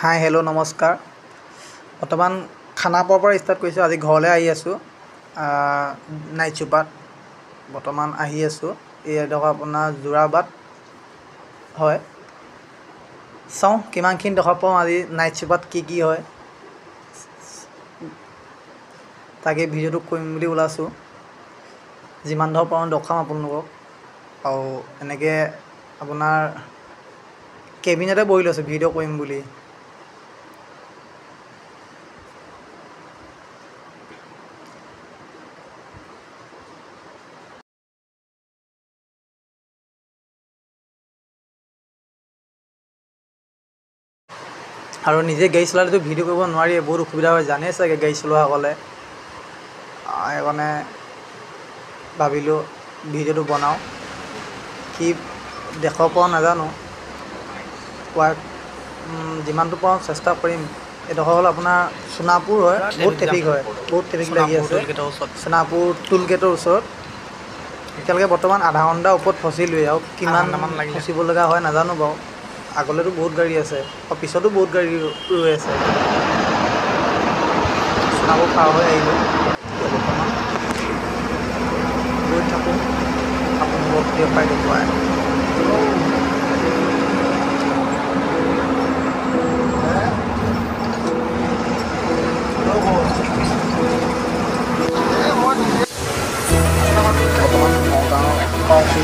Hi hello' নমস্কাৰ। বৰ্তমান খানাপাৰাৰ পৰা ষ্টাৰ্ট কৰিছোঁ। আজি ঘৰলৈ আহি আছোঁ নাইট চুপাৰত। বৰ্তমান আহি আছোঁ এই এডোখৰ আপোনাৰ যোৰাবাট হয়। চাওঁ কিমানখিনি দেখা পাওঁ আজি নাইট চুপাৰত কি হয়, তাকে ভিডিঅ'টো কৰিম বুলি ওলাইছোঁ। যিমান ধৰ পাৰোঁ দেখাম আপোনালোকক। আৰু এনেকৈ আপোনাৰ কেবিনতে বহি লৈছোঁ ভিডিঅ' কৰিম বুলি। আৰু নিজে গাড়ী চলালেতো ভিডিঅ' কৰিব নোৱাৰি, বহুত অসুবিধা হয়, জানেই চাগে গাড়ী চলোৱাসকলে। সেইকাৰণে ভাবিলোঁ ভিডিঅ'টো বনাওঁ। কি দেখাব পাৰোঁ নাজানো, যিমানটো পাৰোঁ চেষ্টা কৰিম। এইডোখৰ হ'ল আপোনাৰ সোণাপুৰ হয়, বহুত ট্ৰেফিক হয়, বহুত ট্ৰেফিক লাগি আছে। সোণাপুৰ টোল গেটৰ ওচৰত এতিয়ালৈকে বৰ্তমান আধা ঘণ্টাৰ ওপৰত ফচিলোৱেই, আৰু কিমান ফচিব লগা হয় নাজানো বাৰু। আগলৈতো বহুত গাড়ী আছে আৰু পিছতো বহুত গাড়ী ৰৈ আছে। সোণাপুৰ পাৰ হৈ আহিলোঁ। বৰ্তমান গৈ থাকোঁ আপোনালোকক দেখুৱাই বৰ্তমান নগাঁও পাওঁহি।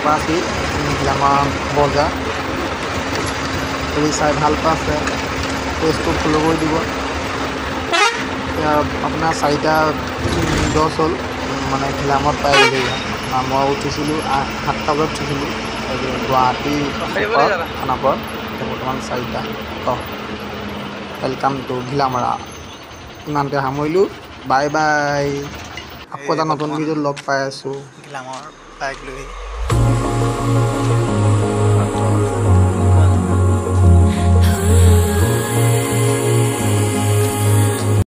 পাইছি গ্লামাৰ বজাৰ যদি চাই ভাল পাইছে পেজটো ফ'ল' কৰি দিব। এতিয়া আপোনাৰ 4টা 10 হ'ল মানে গ্লামত পাই গ'লোঁ। মই উঠিছিলোঁ 7টা বজাত উঠিছিলোঁ গুৱাহাটী খানাপাৰাত। বৰ্তমান 4টা 10। Welcome to Ghilamara. ইমানতে সামৰিলোঁ, বাই বাই। আকৌ এটা নতুন ভিডিঅ'ত লগ পাই আছোঁ গ্লামৰ বাইক লৈ।